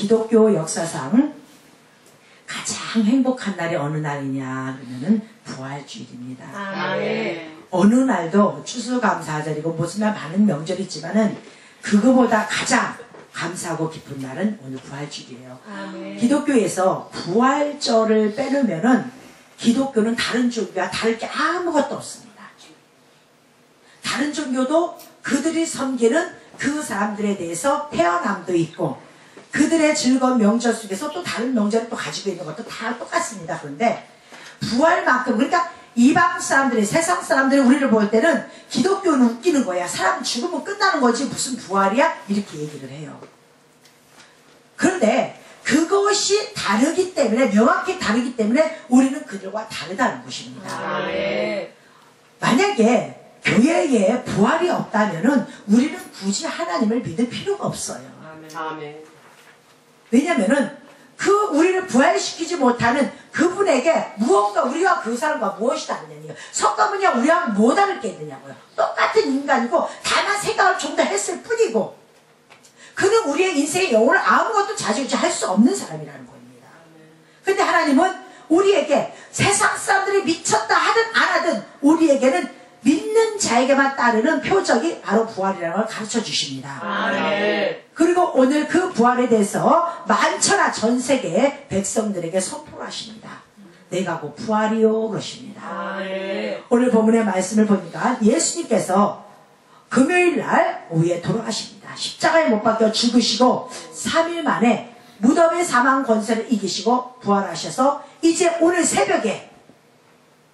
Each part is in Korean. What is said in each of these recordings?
기독교 역사상 가장 행복한 날이 어느 날이냐 그러면은 부활주일입니다. 아멘. 어느 날도 추수감사절이고 무슨 날 많은 명절이 있지만은 그거보다 가장 감사하고 기쁜 날은 오늘 부활주일이에요. 아멘. 기독교에서 부활절을 빼놓으면은 기독교는 다른 종교와 다를 게 아무것도 없습니다. 다른 종교도 그들이 섬기는 그 사람들에 대해서 태어남도 있고 그들의 즐거운 명절 속에서 또 다른 명절을 또 가지고 있는 것도 다 똑같습니다. 그런데 부활만큼 그러니까 이방 사람들이 세상 사람들이 우리를 볼 때는 기독교는 웃기는 거야. 사람 죽으면 끝나는 거지 무슨 부활이야? 이렇게 얘기를 해요. 그런데 그것이 다르기 때문에 명확히 다르기 때문에 우리는 그들과 다르다는 것입니다. 네. 만약에 교회에 부활이 없다면은 우리는 굳이 하나님을 믿을 필요가 없어요. 아멘. 왜냐면은 그 우리를 부활시키지 못하는 그분에게 무언가 우리와 그 사람과 무엇이 다르냐니요. 성감은요 우리와 뭐 다를 게 있느냐고요. 똑같은 인간이고 다만 생각을 좀 더 했을 뿐이고 그는 우리의 인생의 영혼을 아무것도 좌지우지할 수 없는 사람이라는 겁니다. 근데 하나님은 우리에게 세상 사람들이 미쳤다 하든 안 하든 우리에게는 믿는 자에게만 따르는 표적이 바로 부활이라는 걸 가르쳐 주십니다. 아멘. 그리고 오늘 그 부활에 대해서 만천하 전 세계의 백성들에게 선포를 하십니다. 내가 곧 부활이요 그러십니다. 아멘. 오늘 본문의 말씀을 보니까 예수님께서 금요일날 오후에 돌아가십니다. 십자가에 못 박혀 죽으시고 3일 만에 무덤의 사망 권세를 이기시고 부활하셔서 이제 오늘 새벽에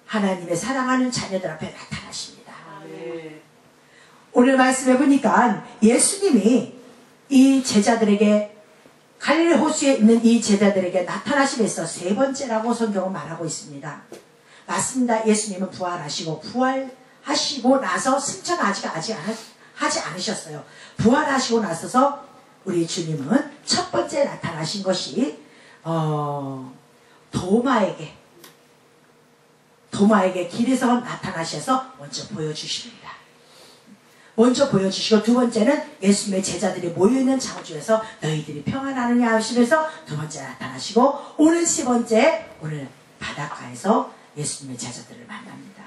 하나님의 사랑하는 자녀들 앞에 나타나십니다. 아멘. 오늘 말씀해 보니까 예수님이 이 제자들에게 갈릴리 호수에 있는 이 제자들에게 나타나심에서 세 번째라고 성경은 말하고 있습니다. 맞습니다. 예수님은 부활하시고 부활하시고 나서 승천 아직 하지 않으셨어요. 부활하시고 나서서 우리 주님은 첫 번째 나타나신 것이 도마에게 길에서 나타나셔서 먼저 보여주십니다. 먼저 보여주시고 두 번째는 예수님의 제자들이 모여있는 장소에서 너희들이 평안하느냐 하시면서 두 번째 나타나시고 오늘 세 번째 오늘 바닷가에서 예수님의 제자들을 만납니다.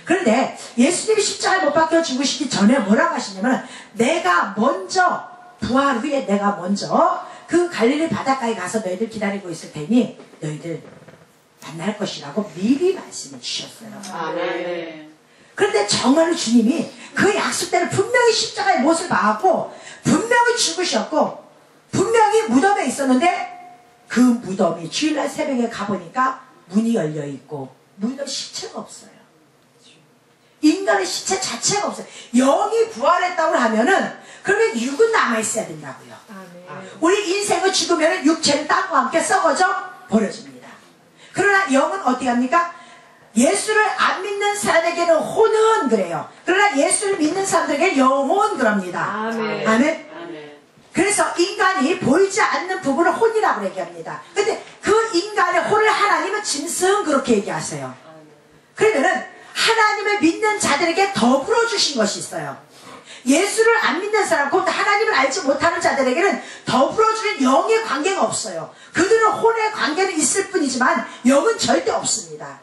그런데 예수님이 십자가에 못 박혀 죽으시기 전에 뭐라고 하시냐면 내가 먼저 부활 후에 내가 먼저 그 갈릴리 바닷가에 가서 너희들 기다리고 있을 테니 너희들 만날 것이라고 미리 말씀해 주셨어요. 아멘. 그런데 정말로 주님이 그 약속대로 분명히 십자가의 못을 박았고 분명히 죽으셨고 분명히 무덤에 있었는데 그 무덤이 주일날 새벽에 가보니까 문이 열려있고 무덤 시체가 없어요. 인간의 시체 자체가 없어요. 영이 부활했다고 하면은 그러면 육은 남아있어야 된다고요. 아멘. 우리 인생은 죽으면 육체는 땅과 함께 썩어져 버려집니다. 그러나 영은 어떻게 합니까? 예수를 안 믿는 사람에게는 혼은 그래요. 그러나 예수를 믿는 사람들에게 영혼 그럽니다. 아멘. 아멘. 아멘. 그래서 인간이 보이지 않는 부분을 혼이라고 얘기합니다. 근데 그 인간의 혼을 하나님은 짐승 그렇게 얘기하세요. 그러면은 하나님을 믿는 자들에게 더불어 주신 것이 있어요. 예수를 안 믿는 사람, 곧 하나님을 알지 못하는 자들에게는 더불어 주는 영의 관계가 없어요. 그들은 혼의 관계는 있을 뿐이지만 영은 절대 없습니다.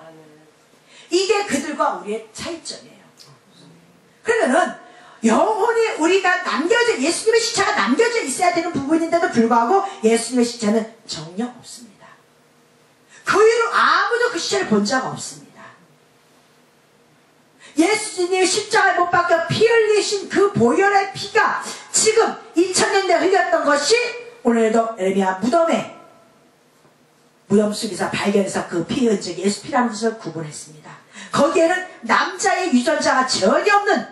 이게 그들과 우리의 차이점이에요. 그러면은 영혼이 우리가 남겨져 예수님의 시체가 남겨져 있어야 되는 부분인데도 불구하고 예수님의 시체는 정녕 없습니다. 그 이후로 아무도 그 시체를 본 자가 없습니다. 예수님이 십자가에 못 박혀 피 흘리신 그 보혈의 피가 지금 2000년대 흘렸던 것이 오늘도 에레미야 무덤 속에서 발견해서 그 피 흔적이 예수 피라는 것을 구분했습니다. 거기에는 남자의 유전자가 전혀 없는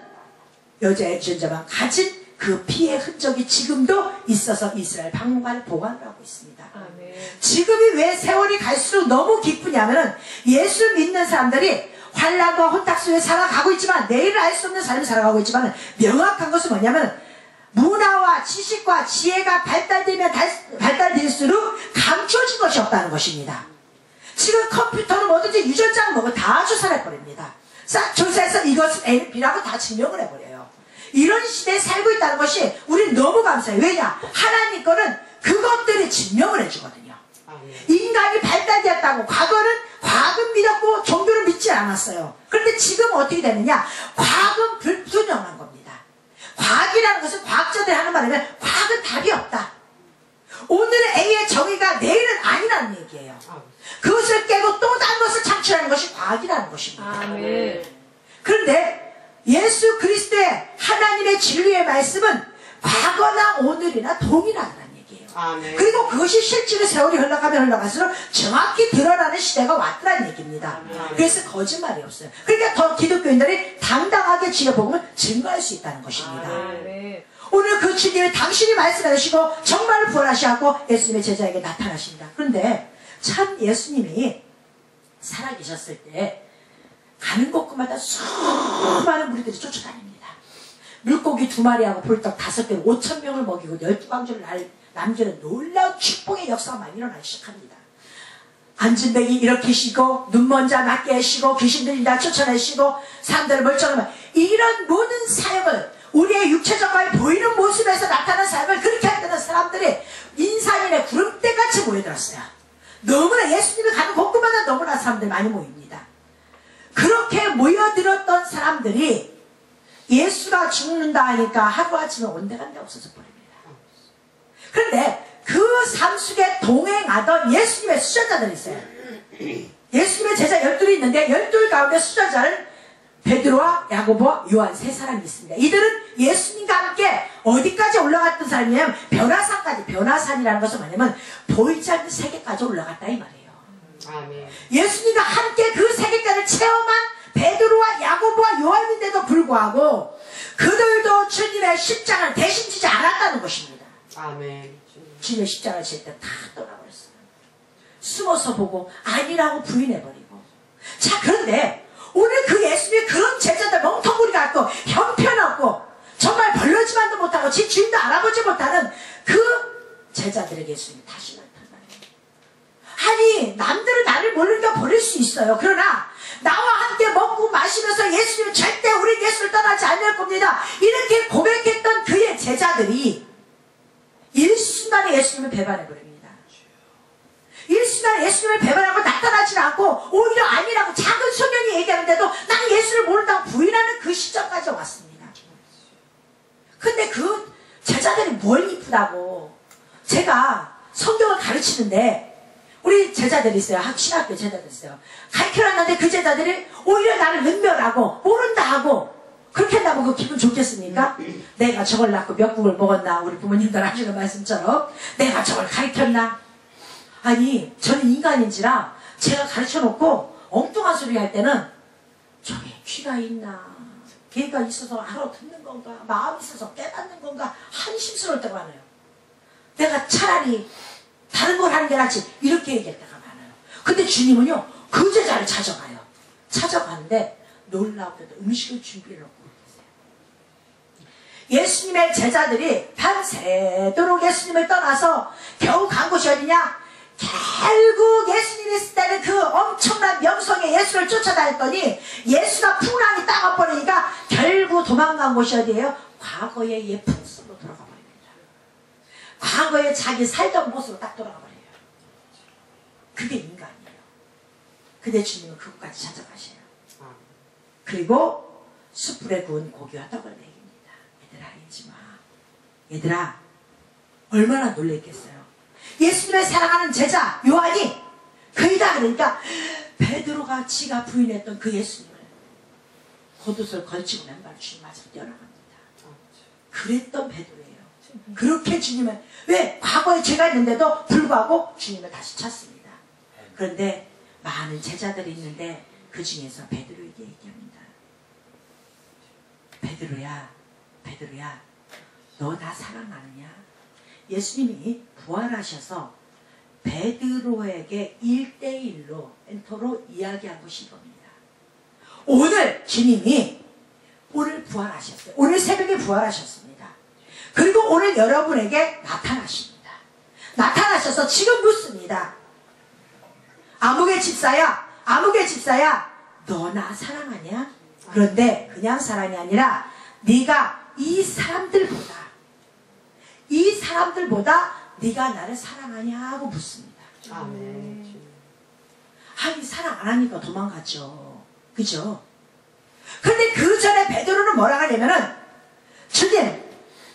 여자의 유전자만 가진 그 피의 흔적이 지금도 있어서 이스라엘 박물관에 보관을 하고 있습니다. 아멘. 지금이 왜 세월이 갈수록 너무 기쁘냐면은 예수 믿는 사람들이 환란과 혼탁 속에 살아가고 있지만 내일을 알 수 없는 삶을 살아가고 있지만 명확한 것은 뭐냐면 문화와 지식과 지혜가 발달될수록 감춰진 것이 없다는 것입니다. 지금 컴퓨터는 뭐든지 유전자는 뭐고 다 조사해버립니다. 싹 조사해서 이것은 A는 B라고 다 증명을 해버려요. 이런 시대에 살고 있다는 것이 우리는 너무 감사해요. 왜냐? 하나님 거는 그것들이 증명을 해주거든요. 아멘. 인간이 발달되었다고 과거는 과학은 믿었고 종교를 믿지 않았어요. 그런데 지금 어떻게 되느냐? 과학은 불분명한 겁니다. 과학이라는 것은 과학자들이 하는 말이면 과학은 답이 없다. 오늘은 A의 정의가 내일은 아니라는 얘기예요. 그것을 깨고 또 다른 것을 창출하는 것이 과학이라는 것입니다. 아멘. 그런데 예수 그리스도의 하나님의 진리의 말씀은 과거나 오늘이나 동일하다는 얘기예요. 아멘. 그리고 그것이 실제로 세월이 흘러가면 흘러갈수록 정확히 드러나는 시대가 왔다는 얘기입니다. 아멘. 그래서 거짓말이 없어요. 그러니까 더 기독교인들이 당당하게 주의 복음을 증거할 수 있다는 것입니다. 아멘. 오늘 그 주님이 당신이 말씀하시고 정말 부활하시고 예수님의 제자에게 나타나십니다. 그런데 참 예수님이 살아계셨을 때 가는 곳마다 수많은 무리들이 쫓아다닙니다. 물고기 2마리하고 볼떡 5개로 5,000명을 먹이고 12광주를 남기는 놀라운 축복의 역사가 많이 일어나기 시작합니다. 앉은 백이 일으키시고 눈먼 자 낫게 하시고 귀신들이 다 쫓아내시고 사람들을 멀쩡하면 이런 모든 사역을 우리의 육체적으로 보이는 모습에서 나타난 사역을 그렇게 했던 사람들이 인산인의 구름대같이 모여들었어요. 너무나 예수님이 가는 곳곳마다 너무나 사람들이 많이 모입니다. 그렇게 모여들었던 사람들이 예수가 죽는다 하니까 하루아침에 온데간데 없어져 버립니다. 그런데 그 삶 속에 동행하던 예수님의 수전자들이 있어요. 예수님의 제자 12이 있는데 12 가운데 수전자는 베드로와 야고보와 요한 3사람이 있습니다. 이들은 예수님과 함께 어디까지 올라갔던 사람이냐면 변화산까지. 변화산이라는 것은 뭐냐면 보이지 않는 세계까지 올라갔다 이 말이에요. 아멘. 예수님과 함께 그 세계까지 체험한 베드로와 야고보와 요한인데도 불구하고 그들도 주님의 십자가를 대신 지지 않았다는 것입니다. 아멘. 주님의 십자가를 질 때 다 떠나버렸어요. 숨어서 보고 아니라고 부인해버리고. 자, 그런데 오늘 그 예수님의 그런 제자들 멍텅구리 같고 형편없고 정말 벌러지만도 못하고 지 주인도 알아보지 못하는 그 제자들에게 예수님이 다시 나타나요. 아니, 남들은 나를 모르니까 버릴 수 있어요. 그러나 나와 함께 먹고 마시면서 예수님은 절대 우리 예수를 떠나지 않을 겁니다. 이렇게 고백했던 그의 제자들이 일순간에 예수님을 배반해버립니다. 일순간에 예수님을 배반하고 나타나지 않고 오히려 아니라고 작은 소년이 얘기하는데도 나는 예수를 모른다고 부인하는 그 시점까지 왔습니다. 근데 그 제자들이 뭘 이쁘다고. 제가 성경을 가르치는데 우리 제자들이 있어요. 신학교 제자들이 있어요. 가르쳐놨는데 그 제자들이 오히려 나를 은멸하고 모른다 하고 그렇게 한다면 그 기분 좋겠습니까? 내가 저걸 낳고 몇 국을 먹었나. 우리 부모님들 하시는 말씀처럼 내가 저걸 가르쳤나. 아니, 저는 인간인지라 제가 가르쳐놓고 엉뚱한 소리 할 때는 저게 귀가 있나, 귀가 있어서 알아듣는 건가, 마음이 있어서 깨닫는 건가 한심스러울 때가 많아요. 내가 차라리 다른 걸 하는 게 낫지 이렇게 얘기할 때가 많아요. 근데 주님은요 그 제자를 찾아가요. 찾아가는데 놀랍게도 음식을 준비해놓고 계세요. 예수님의 제자들이 밤새도록 예수님을 떠나서 겨우 간 곳이 어디냐? 결국 예수님이 있을 때는 그 엄청난 명성의 예수를 쫓아다녔더니 예수가 풍랑이 따가버리니까 결국 도망간 곳이 어디예요? 과거의 예쁜 모습으로 돌아가 버립니다. 과거에 자기 살던 모습으로 딱 돌아가 버려요. 그게 인간이에요. 근데 주님은 그것까지 찾아가셔요. 그리고 숯불에 구운 고기와 떡을 먹입니다. 얘들아, 잊지 마. 얘들아, 얼마나 놀랬겠어요. 예수님의 사랑하는 제자 요한이 그이다 그러니까 베드로가 지가 부인했던 그 예수님을 겉옷을 걸치고 맨발 주님 맞아 뛰어나갑니다. 그랬던 베드로예요. 그렇게 주님을, 왜? 과거에 죄가 있는데도 불구하고 주님을 다시 찾습니다. 그런데 많은 제자들이 있는데 그 중에서 베드로에게 얘기합니다. 베드로야, 베드로야, 너 나 사랑하느냐? 예수님이 부활하셔서 베드로에게 1대1로 멘토로 이야기한 것이 이겁니다. 오늘 주님이 오늘 부활하셨어요. 오늘 새벽에 부활하셨습니다. 그리고 오늘 여러분에게 나타나십니다. 나타나셔서 지금 묻습니다. 아무개 집사야, 아무개 집사야, 너 나 사랑하냐? 그런데 그냥 사랑이 아니라 네가 이 사람들보다 네가 나를 사랑하냐고 묻습니다. 아멘. 아니 사랑 안 하니까 도망갔죠. 그죠? 근데 그 전에 베드로는 뭐라 하냐면은 주님,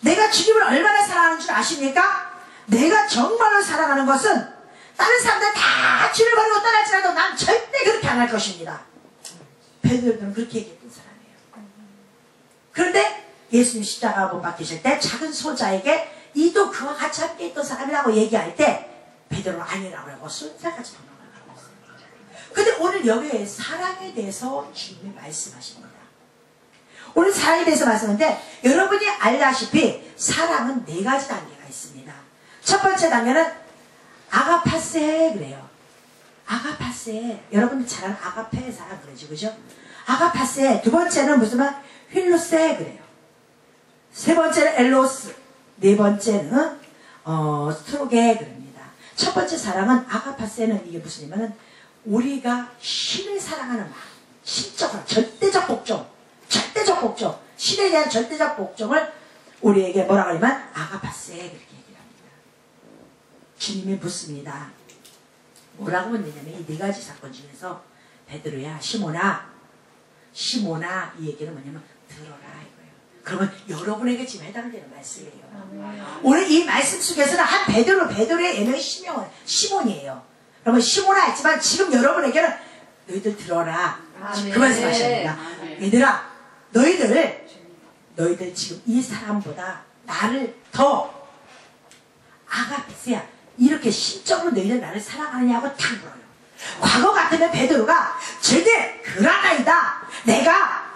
내가 주님을 얼마나 사랑하는 줄 아십니까? 내가 정말로 사랑하는 것은 다른 사람들 다 주를 버리고 떠날지라도 난 절대 그렇게 안 할 것입니다. 베드로는 그렇게 얘기했던 사람이에요. 그런데 예수님 십자가 못 박히실 때 작은 소자에게 이도 그와 같이 함께 있던 사람이라고 얘기할 때 베드로는 아니라고 하고 순사까지 도망가라고 했어요. 근데 오늘 여기에 사랑에 대해서 주님이 말씀하십니다. 오늘 사랑에 대해서 말씀하는데 여러분이 알다시피 사랑은 4가지 단계가 있습니다. 첫 번째 단계는 아가파세 그래요. 아가파세. 여러분들 잘 아는 아가페 사랑 그러죠. 그죠? 아가파세. 두 번째는 무슨 말? 휠로세 그래요. 세 번째는 엘로스. 네 번째는 스트로게 그럽니다. 첫 번째 사랑은 아가파세는 이게 무슨 의미냐면 우리가 신을 사랑하는 마음. 신적으로 절대적 복종. 절대적 복종. 신에 대한 절대적 복종을 우리에게 뭐라고 하냐면 아가파세 그렇게 얘기를 합니다. 주님이 묻습니다. 뭐라고 묻느냐면 이 4가지 사건 중에서 베드로야 시몬아 이 얘기는 뭐냐면 들어라 이거예요. 그러면 여러분에게 지금 해당되는 말씀이에요. 오늘 이 말씀 속에서는 한 베드로의 예명이 시몬이에요. 그러면 시몬아 했지만 지금 여러분에게는 너희들 들어라. 그 말씀하십니다. 얘들아 너희들 지금 이 사람보다 나를 더 아가페스야 이렇게 신적으로 너희들 나를 사랑하느냐고 탁 물어요. 과거 같으면 베드로가 절대 그러나이다. 내가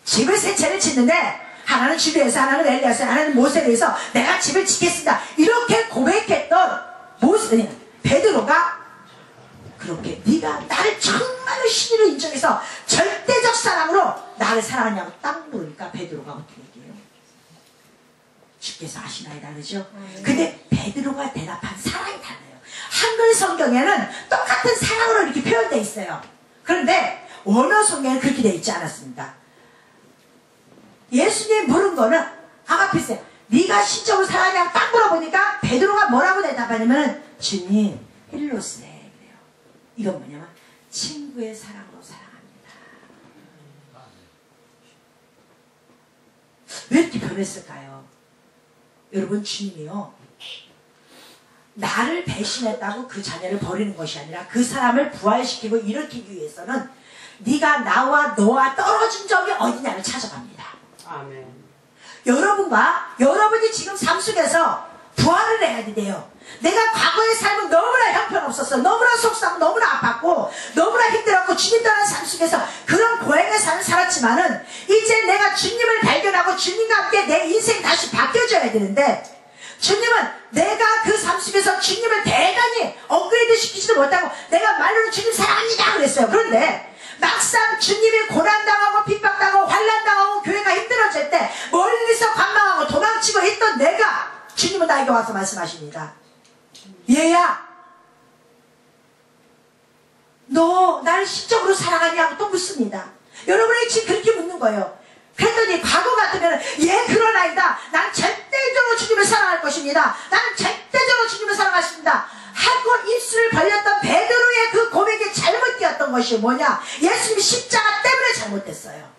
집을 3채를 짓는데 하나는 주리에서 하나는 엘리야서 하나는 모세에서 내가 집을 짓겠습니다. 이렇게 고백했던 베드로가 그렇게 네가 나를 정말로 신으로 인정해서 절대적 사랑으로 나를 사랑하냐고 딱 물으니까 베드로가 어떻게 얘기해요? 주께서 아시나이다 그죠? 근데 베드로가 대답한 사랑이 달라요. 한글 성경에는 똑같은 사랑으로 이렇게 표현되어 있어요. 그런데 원어 성경에는 그렇게 되어 있지 않았습니다. 예수님 물은 거는 아가피세 네가 신적으로 사랑하냐고 딱 물어보니까 베드로가 뭐라고 대답하냐면 주님 힐로세 그래요. 이건 뭐냐면 친구의 사랑으로 사랑합니다. 왜 이렇게 변했을까요? 여러분 주님이요 나를 배신했다고 그 자녀를 버리는 것이 아니라 그 사람을 부활시키고 일으키기 위해서는 네가 나와 너와 떨어진 적이 어디냐를 찾아갑니다. 아멘. 여러분이 지금 삶 속에서 부활을 해야 돼요. 내가 과거의 삶은 너무나 형편없었어. 너무나 속상하고 너무나 아팠고 너무나 힘들었고 주님 떠난 삶 속에서 그런 고행의 삶을 살았지만은 이제 내가 주님을 발견하고 주님과 함께 내 인생이 다시 바뀌어져야 되는데 주님은 내가 그 삶 속에서 주님을 대단히 업그레이드 시키지도 못하고 내가 말로는 주님 사랑합니다 그랬어요. 그런데 막상 주님이 고난당하고 핍박당하고 환난당하고 교회가 힘들어질 때 멀리서 관망하고 도망치고 있던 내가 주님은 나에게 와서 말씀하십니다. 얘야 너 나를 신적으로 사랑하냐고 또 묻습니다. 여러분이 지금 그렇게 묻는 거예요. 그랬더니 과거 같으면 예 그러나이다. 난 절대적으로 주님을 사랑할 것입니다. 나는 절대적으로 주님을 사랑하십니다. 하고 입술을 벌렸던 베드로의 그 고백이 잘못되었던 것이 뭐냐? 예수님 십자가 때문에 잘못됐어요.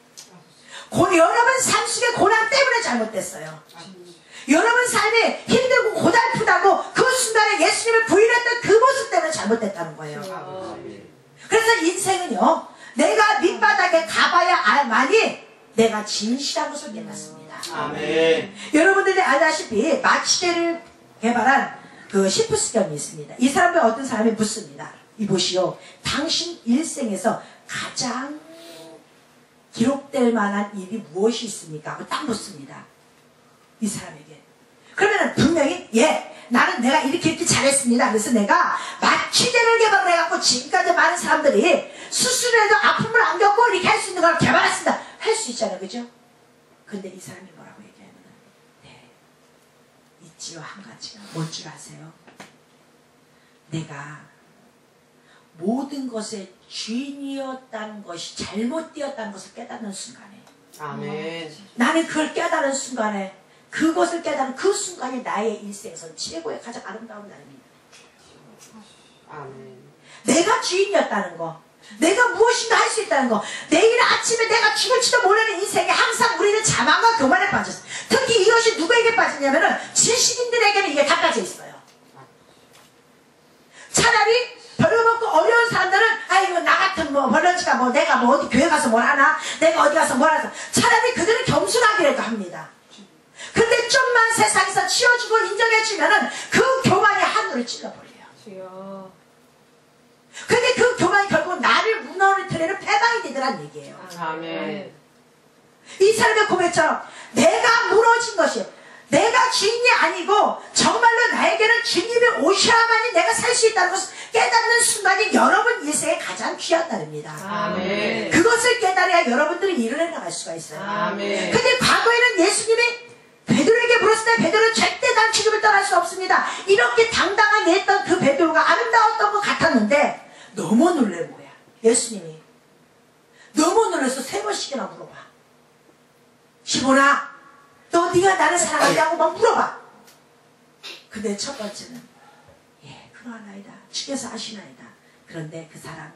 여러분 삶 속의 고난 때문에 잘못됐어요. 여러분 삶이 힘들고 고달프다고 그 순간에 예수님을 부인했던 그 모습 때문에 잘못됐다는 거예요. 그래서 인생은요 내가 밑바닥에 가봐야 알만이 내가 진실한 것을 깨닫습니다. 아멘. 여러분들이 알다시피 마치대를 개발한 그 시프스겸이 있습니다. 이 사람들 어떤 사람이 묻습니다. 이보시오. 당신 일생에서 가장 기록될 만한 일이 무엇이 있습니까? 하고 딱 묻습니다. 이 사람에게. 그러면 분명히 나는 내가 이렇게 잘했습니다. 그래서 내가 마취제를 개발을 해갖고 지금까지 많은 사람들이 수술해도 아픔을 안 겪고 이렇게 할 수 있는 걸 개발했습니다. 할 수 있잖아요. 그죠? 근데 이 사람이 뭐라고 얘기하면 있지요. 한 가지가 뭔 줄 아세요? 내가 모든 것의 주인이었다는 것이 잘못되었다는 것을 깨닫는 순간에 아멘. 나는 그걸 깨달은 순간에 그것을 깨달은 그 순간이 나의 일생에서 최고의 가장 아름다운 날입니다. 아멘. 내가 주인이었다는 거, 내가 무엇인가 할 수 있다는 거, 내일 아침에 내가 죽을지도 모르는 인생에 항상 우리는 자만과 교만에 빠졌어요. 특히 이것이 누구에게 빠지냐면은 지식인들에게는 이게 다 빠져 있어요. 차라리 벌어먹고 어려운 사람들은 아이고 나 같은 뭐 벌런지가 뭐 내가 뭐 어디 교회 가서 뭘 하나, 내가 어디 가서 뭘 하나, 차라리 그들은 겸손하기라도 합니다. 근데 좀만 세상에서 치워주고 인정해주면은 그 교만이 하늘을 찔러버려요. 주여. 근데 그 교만이 결국 나를 무너뜨리는 패방이 되더란 얘기예요. 아멘. 이 사람의 고백처럼 내가 무너진 것이, 내가 주인이 아니고 정말로 나에게는 주님이 오셔야만이 내가 살 수 있다는 것을 깨닫는 순간이 여러분 인생의 가장 귀한 날입니다. 아멘. 그것을 깨달아야 여러분들이 일을 해나갈 수가 있어요. 아멘. 근데 과거에는 예수님이 베드로에게 물었을 때 베드로는 절대 난 주님을 떠날 수 없습니다. 이렇게 당당하게 했던 그 베드로가 아름다웠던 것 같았는데 너무 놀란 거야. 예수님이 너무 놀라서 3번씩이나 물어봐. 시몬아, 너 네가 나를 사랑하냐고 막 물어봐. 근데 첫 번째는 예, 그러하나이다. 주께서 아시나이다. 그런데 그 사람은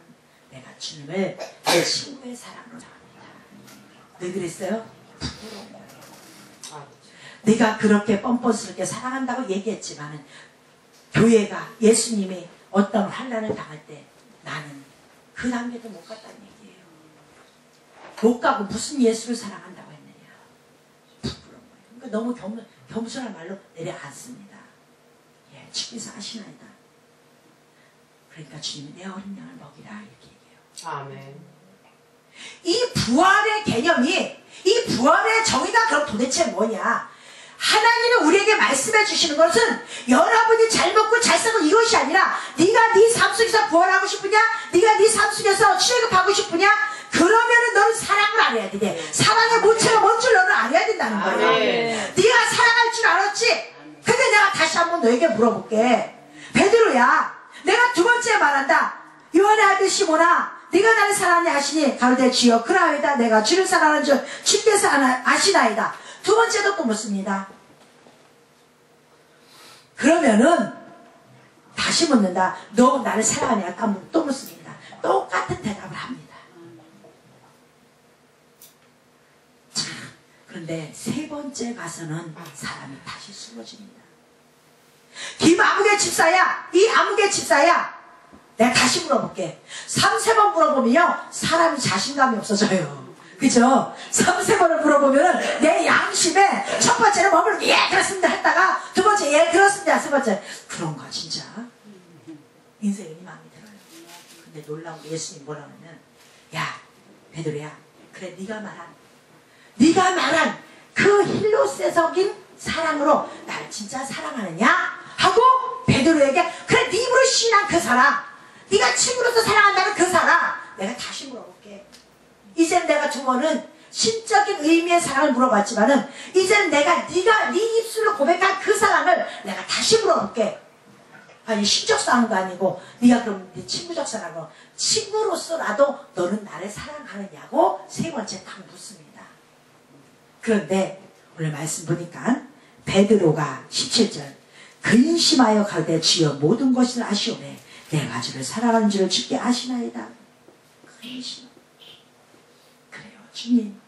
내가 주님을 내 친구의 사랑으로 사랑합니다. 왜 그랬어요? 부끄러운 거예요. 네가 그렇게 뻔뻔스럽게 사랑한다고 얘기했지만은 교회가 예수님이 어떤 환난을 당할 때 나는 그 단계도 못 갔다는 얘기예요. 못 가고 무슨 예수를 사랑한다고 했느냐. 부끄러운 거예요. 그러니까 너무 겸손한 말로 내려앉습니다. 예, 주께서 아시나이다. 그러니까 주님이 내 어린 양을 먹이라 이렇게 얘기해요. 아멘. 이 부활의 개념이, 이 부활의 정의가 그럼 도대체 뭐냐? 하나님은 우리에게 말씀해 주시는 것은 여러분이 잘 먹고 잘 살고 이것이 아니라 네가 네 삶 속에서 부활하고 싶으냐? 네가 네 삶 속에서 출애굽하고 싶으냐? 그러면은 너는 사랑을 알아야 돼. 사랑의 모체가 뭔 줄 너는 알아야 된다는 거예요. 네가 사랑할 줄 알았지? 근데 내가 다시 한번 너에게 물어볼게. 베드로야, 내가 두 번째 말한다. 요한의 아들 시몬아, 네가 나를 사랑하냐 하시니 가로되 주여 그러하이다. 내가 주를 사랑하는 줄 주께서 아시나이다. 두 번째도 또 묻습니다. 그러면은 다시 묻는다. 너 나를 사랑하냐? 또 묻습니다. 똑같은 대답을 합니다. 자, 그런데 세 번째 가서는 사람이 다시 쓰러집니다. 김아무개 집사야, 이 아무개 집사야, 내가 다시 물어볼게. 3-4번 물어보면요 사람이 자신감이 없어져요. 그죠? 3-4번을 물어보면은 내 양심에 첫 번째는 머물러 예 그렇습니다 했다가 두 번째 예 그렇습니다 세 번째 그런가 진짜? 인생이 마음에 들어요. 근데 놀라운 게 예수님이 뭐라고 하면 야 베드로야, 그래 네가 말한 그 힐로세적인 사랑으로 나를 진짜 사랑하느냐? 하고 베드로에게 그래 네 입으로 시인한 그 사랑, 네가 친구로서 사랑한다는 그 사랑, 내가 다시 물어볼게. 이젠 내가 두 번은 신적인 의미의 사랑을 물어봤지만은 이제는 네가 네 입술로 고백한 그 사랑을 내가 다시 물어볼게. 아니 신적 사랑도 아니고 네가 그럼 네 친구적 사랑으로 친구로서라도 너는 나를 사랑하느냐고 세 번째 딱 묻습니다. 그런데 오늘 말씀 보니까 베드로가 17절 근심하여 가되 주여 모든 것을 아시오매 내가 주를 사랑하는 줄을 주께 아시나이다. 근심. 그래요. 주님,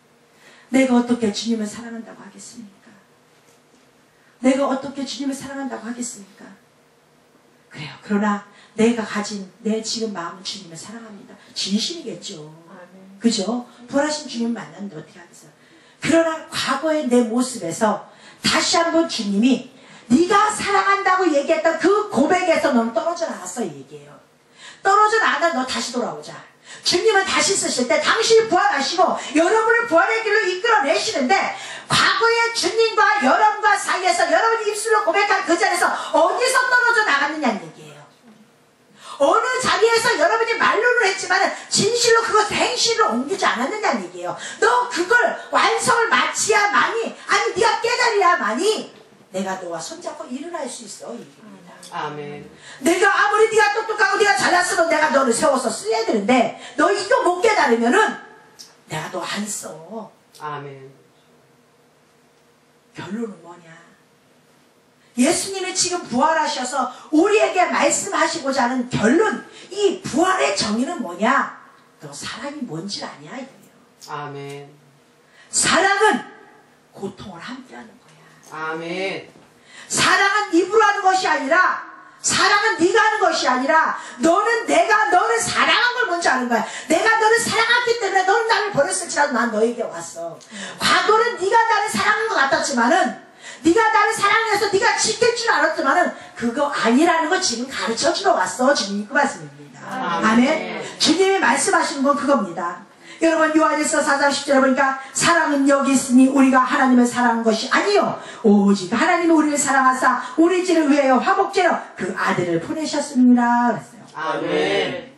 내가 어떻게 주님을 사랑한다고 하겠습니까? 내가 어떻게 주님을 사랑한다고 하겠습니까? 그래요. 그러나 내가 가진 내 지금 마음은 주님을 사랑합니다. 진심이겠죠. 그죠? 부활하신 주님 만났는데 어떻게 하겠어요? 그러나 과거의 내 모습에서 다시 한번 주님이 네가 사랑한다고 얘기했던 그 고백에서 넌 떨어져 나갔어 이 얘기예요. 떨어져 나가다 너 다시 돌아오자. 주님은 다시 쓰실 때 당신이 부활하시고 여러분을 부활의 길로 이끌어내시는데 과거의 주님과 여러분과 사이에서 여러분이 입술로 고백한 그 자리에서 어디서 떨어져 나갔느냐는 얘기예요. 어느 자리에서 여러분이 말로는 했지만 진실로 그것을 행실로 옮기지 않았느냐는 얘기예요. 너 그걸 완성을 마치야만이, 아니 네가 깨달아야만이 내가 너와 손잡고 일어날 수 있어 이 얘기입니다. 아멘. 내가 아무리 네가 똑똑하고 네가 잘났어도 내가 너를 세워서 써야 되는데 너 이거 못 깨달으면은 내가 너 안 써. 아멘. 결론은 뭐냐? 예수님이 지금 부활하셔서 우리에게 말씀하시고자 하는 결론, 이 부활의 정의는 뭐냐? 너 사랑이 뭔지 아냐 이거예요. 아멘. 사랑은 고통을 함께하는 거야. 아멘. 사랑은 입으로 하는 것이 아니라, 사랑은 네가 하는 것이 아니라, 너는 사랑한 걸 먼저 아는 거야. 내가 너를 사랑했기 때문에 너는 나를 버렸을지라도 난 너에게 왔어. 과거는 네가 나를 사랑한 것 같았지만은, 네가 나를 사랑해서 네가 지킬 줄 알았지만은 그거 아니라는 거 지금 가르쳐주러 왔어. 주님 그 말씀입니다. 아멘. 주님이 말씀하시는 건 그겁니다. 여러분 요한일서 4장 10절에 보니까 사랑은 여기 있으니 우리가 하나님을 사랑한 것이 아니요 오직 하나님이 우리를 사랑하사 우리 죄를 위하여 화목제로 그 아들을 보내셨습니다. 그랬어요. 아멘.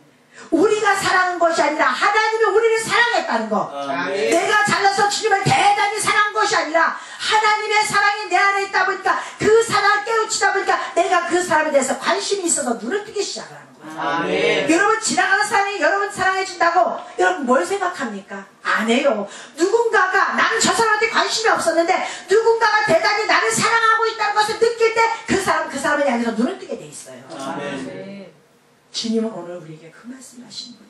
우리가 사랑한 것이 아니라 하나님이 우리를 사랑했다는 거. 아멘. 내가 잘나서 주님을 대단히 사랑한 것이 아니라 하나님의 사랑이 내 안에 있다 보니까 그 사랑을 깨우치다 보니까 내가 그 사람에 대해서 관심이 있어서 눈을 뜨기 시작하는 거예요. 아멘. 여러분 지나가는 사람이 여러분 사랑해준다고 여러분 뭘 생각합니까? 안 해요. 누군가가 나는 저 사람한테 관심이 없었는데 누군가가 대단히 나를 사랑하고 있다는 것을 느낄 때 그 사람에 대해서 눈을 뜨게 돼 있어요. 아멘. 주님은 오늘 우리에게 그 말씀하시는 거예요.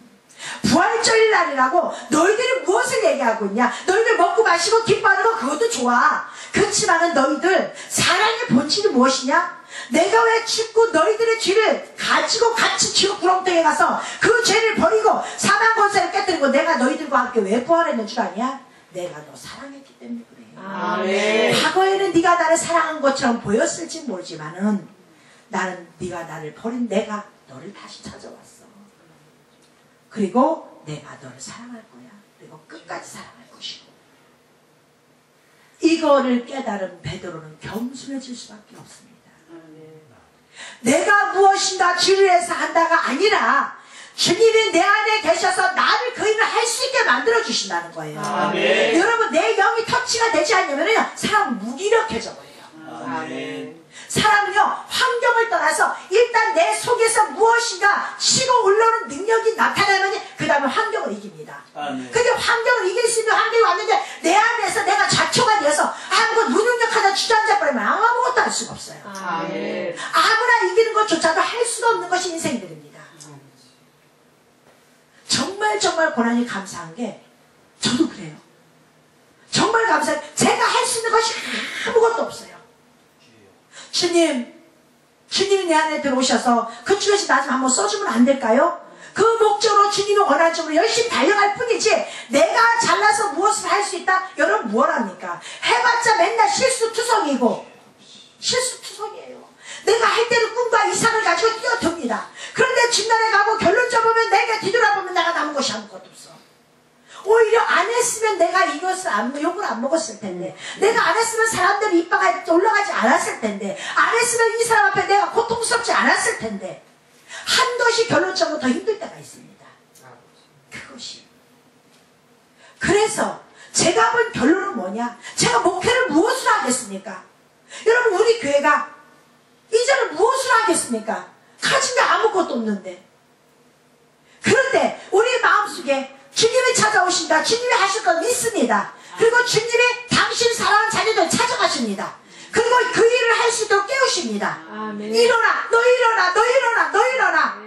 부활절 날이라고 너희들이 무엇을 얘기하고 있냐? 너희들 먹고 마시고 기뻐하는 거 그것도 좋아. 그렇지만은 너희들 사랑의 본질이 무엇이냐? 내가 왜 죽고 너희들의 죄를 가지고 같이 지옥 구렁텅이에 가서 그 죄를 버리고 사망 권세를 깨뜨리고 내가 너희들과 함께 왜 부활했는 줄 아냐? 내가 너 사랑했기 때문에 그래. 아멘. 과거에는 네가 나를 사랑한 것처럼 보였을지 모르지만은 나는 네가 나를 버린 내가 너를 다시 찾아왔어. 그리고 내가 너를 사랑할 거야. 그리고 끝까지 사랑할 것이고. 이거를 깨달은 베드로는 겸손해질 수밖에 없습니다. 내가 무엇인가 주를 위해서 한다가 아니라 주님이 내 안에 계셔서 나를 그 일을 할 수 있게 만들어 주신다는 거예요. 아멘. 여러분 내 영이 터치가 되지 않으면 사람은 무기력해져 버려요. 아멘. 사람은요 환경을 떠나서 일단 내 속에서 무엇인가 치고 올라오는 능력이 나타나면 그 다음에 환경을 이깁니다. 근데 환경을 이길 수 있는 환경이 왔는데 내 안에서 내가 자초가 되어서 아무것도 무능력하다 주저앉아버리면 아무것도 할 수가 없어요. 아멘. 아무나 이기는 것조차도 할 수가 없는 것이 인생들입니다. 정말 고난이 감사한 게 저도 그래요. 정말 감사해요. 제가 할 수 있는 것이 아무것도 없어요. 주님이 내 안에 들어오셔서 그 중에서 나 좀 한번 써주면 안 될까요? 그 목적으로 주님이 원하는 쪽으로 열심히 달려갈 뿐이지 내가 잘나서 무엇을 할 수 있다? 여러분 뭘 합니까? 해봤자 맨날 실수투성이고 실수투성이에요. 내가 할 때는 꿈과 이상을 가지고 뛰어듭니다. 그런데 중간에 가고 결론적으로 내가 뒤돌아보면 내가 남은 것이 아무것도 없어. 오히려 안 했으면 내가 이것을 욕을 안 먹었을 텐데, 내가 안 했으면 사람들이 입방에 올라가지 않았을 텐데, 안 했으면 이 사람 앞에 내가 고통스럽지 않았을 텐데, 한 것이 결론적으로 더 힘들 때가 있습니다. 그것이. 그래서 제가 본 결론은 뭐냐? 제가 목회를 무엇으로 하겠습니까? 여러분 우리 교회가 이제는 무엇으로 하겠습니까? 가진 게 아무것도 없는데. 그런데 우리 마음속에 주님이 찾아오신다. 주님이 하실 건 있습니다. 그리고 주님이 당신 사랑하는 자녀들 찾아가십니다. 그리고 그 일을 할 수 있도록 깨우십니다. 아멘. 일어나, 너 일어나, 너 일어나, 너 일어나.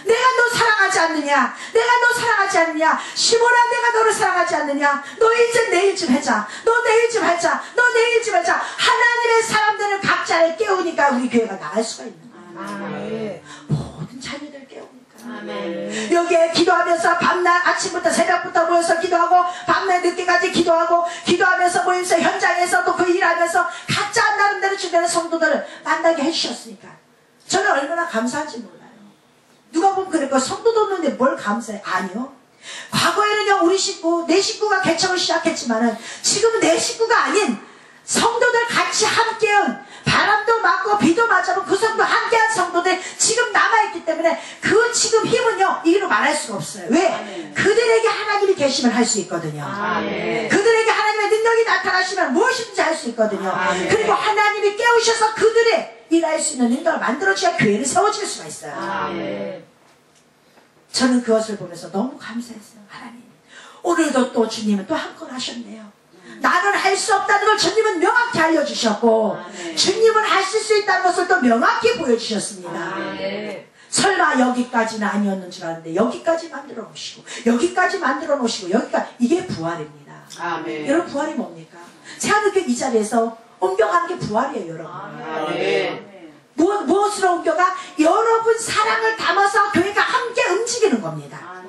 내가 너 사랑하지 않느냐? 내가 너 사랑하지 않느냐? 시몬아, 내가 너를 사랑하지 않느냐? 너 이제 내 일 좀 하자. 너 내 일 좀 하자. 너 내 일 좀 하자. 하나님의 사람들을 각자를 깨우니까 우리 교회가 나갈 수가 있는 거예요. 아멘. 모든 자녀들 깨우니까. 아멘. 여기에 기도하면서 밤낮 아침부터 새벽부터 모여서 기도하고 밤낮 늦게까지 기도하면서 모여서 현장에서 또 그 일하면서 각자 나름대로 주변의 성도들을 만나게 해주셨으니까 저는 얼마나 감사한지 몰라요. 누가 보면 그럴 거예요. 성도도 없는데 뭘 감사해? 아니요. 과거에는요 우리 식구 내 식구가 개척을 시작했지만은 지금은 내 식구가 아닌 성도들 같이 함께한 바람도 맞고 비도 맞아본 그 성도 함께한 성도들 지금 남아있기 때문에 그 지금 힘은요 이로 말할 수가 없어요. 왜? 아멘. 그들에게 하나님이 계시면 할 수 있거든요. 아멘. 그들에게 하나님의 능력이 나타나시면 무엇이든지 할 수 있거든요. 아멘. 그리고 하나님이 깨우셔서 그들의 일할 수 있는 능력을 만들어줘야 교회를 세워질 수가 있어요. 아멘. 저는 그것을 보면서 너무 감사했어요. 하나님 오늘도 또 주님은 또 한 건 하셨네요. 나는 할 수 없다는 걸 주님은 명확히 알려주셨고 아멘. 주님은 하실 수 있다는 것을 또 명확히 보여주셨습니다. 아멘. 설마 여기까지는 아니었는 줄 알았는데 여기까지 만들어 놓으시고 여기까지 만들어 놓으시고 여기까지 이게 부활입니다. 아멘. 여러분 부활이 뭡니까? 새하늘교회 이 자리에서 옮겨가는 게 부활이에요 여러분. 아멘. 무엇으로 옮겨가? 여러분 사랑을 담아서 교회가 함께 움직이는 겁니다.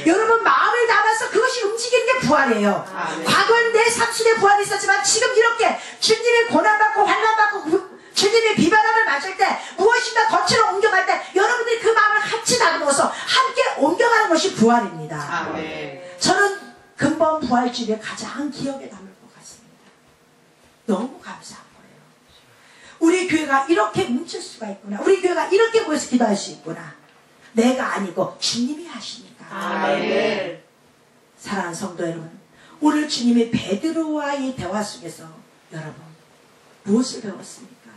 여러분 마음을 담아서 그것이 움직이는 게 부활이에요. 아멘. 과거엔 내 삶 속에 부활이 있었지만 지금 이렇게 주님의 고난받고 환난받고 주님의 비바람을 맞을 때 무엇인가 거칠어 옮겨갈 때 여러분들이 그 마음을 같이 다듬어서 함께 옮겨가는 것이 부활입니다. 아멘. 저는 근본 부활주일에 가장 기억에 남을 것 같습니다. 너무 감사한 거예요. 우리 교회가 이렇게 뭉칠 수가 있구나. 우리 교회가 이렇게 모여서 기도할 수 있구나. 내가 아니고 주님이 하시니까. 아멘. 사랑하는 성도 여러분, 오늘 주님이 베드로와의 대화 속에서 여러분 무엇을 배웠습니까?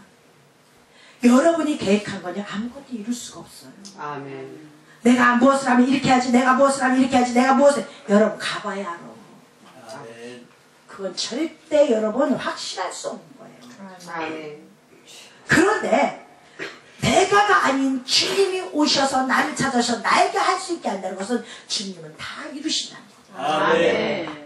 여러분이 계획한 거냐 아무것도 이룰 수가 없어요. 아멘. 내가 무엇을 하면 이렇게 하지, 내가 무엇을 하면 이렇게 하지, 내가 무엇을 여러분 가봐야 알아. 그건 절대 여러분 확실할 수 없는 거예요. 아멘. 그런데 내가가 아닌 주님이 오셔서 나를 찾아서 나에게 할 수 있게 한다는 것은 주님은 다 이루신다는 거예요. 아멘.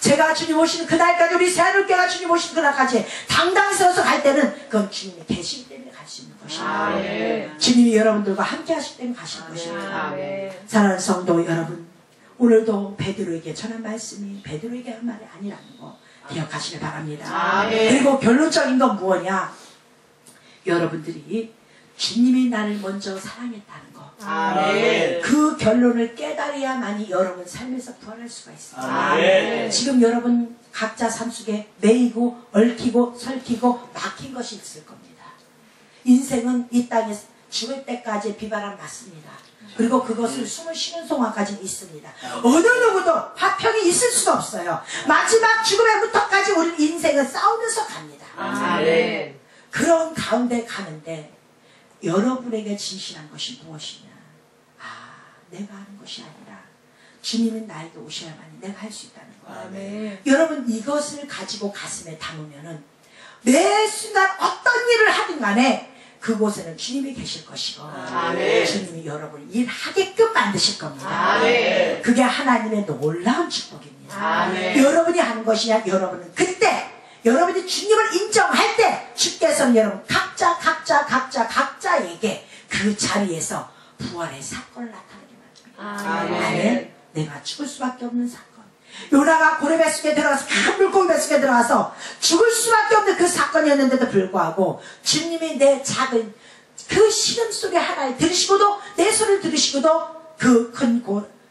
제가 주님 오시는 그날까지 우리 새하늘교회가 주님 오시는 그날까지 당당스러워서 갈 때는 그건 주님이 계시기 때문에 갈 수 있는 것입니다. 아멘. 주님이 여러분들과 함께 하실 때는 가시는 것입니다. 아멘. 사랑하는 성도 여러분, 오늘도 베드로에게 전한 말씀이 베드로에게 한 말이 아니라는 거 기억하시길 바랍니다. 아멘. 그리고 결론적인 건 무엇이냐? 여러분들이 주님이 나를 먼저 사랑했다는 거. 아멘. 그 결론을 깨달아야만이 여러분 삶에서 부활할 수가 있습니다. 아멘. 지금 여러분 각자 삶 속에 매이고 얽히고 설키고 막힌 것이 있을 겁니다. 인생은 이 땅에 죽을 때까지 비바람 맞습니다. 그리고 그것을 숨을 쉬는 동안까지 있습니다. 어느 누구도 화평이 있을 수가 없어요. 마지막 죽음에부터까지 우리 인생은 싸우면서 갑니다. 아멘. 그런 가운데 가는데 여러분에게 진실한 것이 무엇이냐? 내가 하는 것이 아니라 주님은 나에게 오셔야만이 내가 할 수 있다는 거예요. 아멘. 여러분 이것을 가지고 가슴에 담으면은 매 순간 어떤 일을 하든 간에 그곳에는 주님이 계실 것이고 아멘. 주님이 여러분을 일하게끔 만드실 겁니다. 아멘. 그게 하나님의 놀라운 축복입니다. 아멘. 여러분이 하는 것이냐? 여러분은 그때 여러분이 주님을 인정할 때 주께서는 여러분 각자에게 그 자리에서 부활의 사건을 나타나게 만듭니다. 아멘. 내가 죽을 수밖에 없는 사건. 요나가 고래 뱃속에 들어가서 큰 물고기 뱃속에 들어가서 죽을 수밖에 없는 그 사건이었는데도 불구하고 주님이 내 작은 그 시름 소리 하나를 들으시고도 내 소리를 들으시고도 그 큰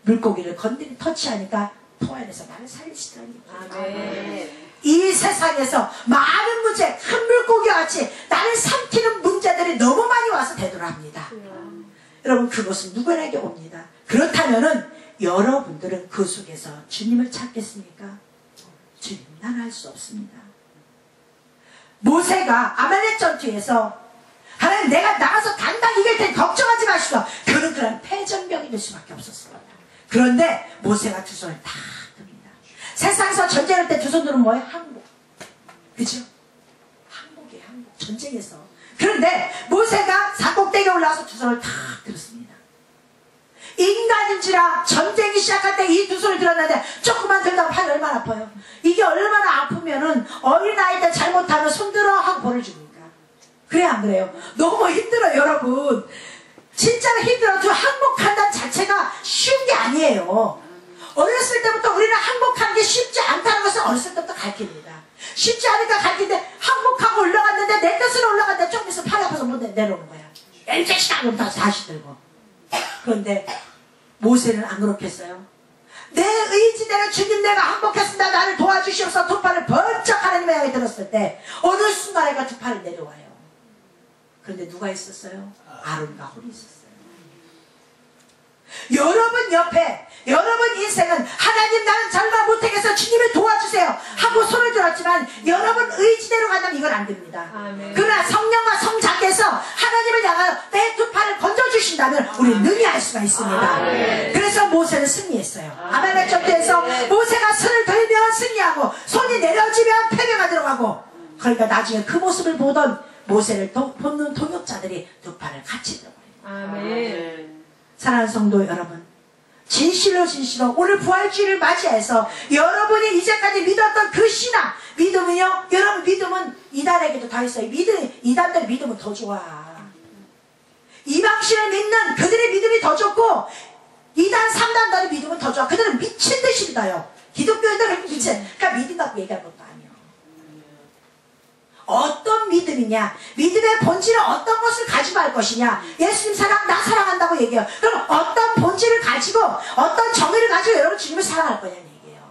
물고기를 건드리 터치하니까 부활해서 나를 살리시더라니까. 아멘. 이 세상에서 많은 문제, 큰 물고기와 같이 나를 삼키는 문제들이 너무 많이 와서 되돌아옵니다. 여러분 그것은 누구에게 옵니다. 그렇다면은 여러분들은 그 속에서 주님을 찾겠습니까? 주님, 난 할 수 없습니다. 모세가 아말렉 전투에서 하나님 내가 나가서 당당 이길 테니 걱정하지 마시오. 그는 그런 패전병이 될 수밖에 없었습니다. 그런데 모세가 두 손을 다 듭니다. 세상에서 전쟁할 때 두 손 들은 뭐예요? 항복. 그죠? 항복이에요. 항복. 전쟁에서. 그런데 모세가 산꼭대기에 올라와서 두 손을 다 들었습니다. 인간인지라 전쟁이 시작할 때 이 두 손을 들었는데 조금만 들다가 팔이 얼마나 아파요. 이게 얼마나 아프면은 어린아이 때 잘못하면 손들어 하고 벌을 줍니까? 그래 안 그래요? 너무 힘들어요 여러분. 진짜로 힘들어. 저 항복한다는 자체가 쉬운 게 아니에요. 어렸을 때부터 우리는 항복하는 게 쉽지 않다는 것을 어렸을 때부터 가르칩니다. 쉽지 않으니까 가르치는데 항복하고 올라갔는데 내 뜻으로 올라갔는데 조금 있으면 팔이 아파서 못 내려오는 거야. 일제시다 그럼 다시 들고. 그런데 모세는 안 그렇겠어요? 내 의지대로 주님 내가 항복했습니다. 나를 도와주시옵소서. 두 팔을 번쩍 하나님의 향해 들었을 때 어느 순간에가 두 팔이 내려와요. 그런데 누가 있었어요? 아론과 홀이 있었어요. 여러분 옆에 여러분 인생은 하나님 나는 절반 못하겠어 주님을 도와주세요 하고 손을 들었지만 여러분 의지대로 간다면 이건 안 됩니다. 아멘. 그러나 성령과 성자께서 하나님을 향하여 내 두 팔을 건져주신다면 우리 능히 할 수가 있습니다. 아멘. 그래서 모세는 승리했어요. 아말렉 전투에서 모세가 손을 들면 승리하고 손이 내려지면 패배가 들어가고, 그러니까 나중에 그 모습을 보던 모세를 돕는 동역자들이 두 팔을 같이 들어버립니다. 아멘. 사랑하는 성도 여러분, 진실로 오늘 부활주의를 맞이해서 여러분이 이제까지 믿었던 그 신앙, 믿음은요, 여러분 믿음은 이단에게도 다 있어요. 이단들 믿음은 더 좋아. 이방신을 믿는 그들의 믿음이 더 좋고, 2단 3단들의 믿음은 더 좋아. 그들은 미친 듯이 믿어요. 기독교인들은 미친, 그러니까 믿는다고 얘기할 것도 아니에요. 어떤 믿음이냐, 믿음의 본질은 어떤 것을 가지고 할 것이냐. 예수님 나 사랑한다고 얘기해요. 그럼 어떤 본질을 가지고, 어떤 정의를 가지고 여러분 주님을 사랑할 거냐는 얘기예요.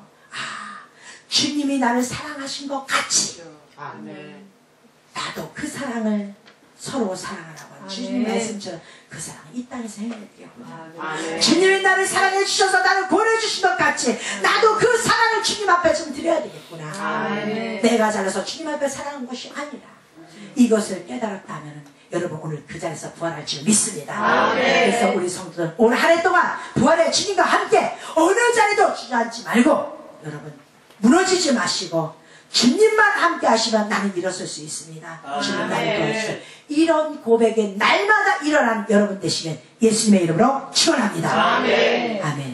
주님이 나를 사랑하신 것 같이 아멘. 나도 그 사랑을 서로 사랑하라고 하는 주님 말씀처럼 그 사랑을 이 땅에서 행해드리겠구나. 아멘. 주님이 나를 사랑해 주셔서 나를 보내주신 것 같이 나도 그 사랑을 주님 앞에 좀 드려야 되겠구나. 아멘. 내가 잘나서 주님 앞에 사랑한 것이 아니라 이것을 깨달았다면 여러분 오늘 그 자리에서 부활할 줄 믿습니다. 아멘. 그래서 우리 성도들 올 한 해 동안 부활의 주님과 함께 어느 자리도 주저앉지 말고 여러분 무너지지 마시고 주님만 함께 하시면 나는 일어설 수 있습니다. 주님 나를 도와주세요. 이런 고백이 날마다 일어나는 여러분 되시면 예수님의 이름으로 축원합니다. 아멘. 아멘.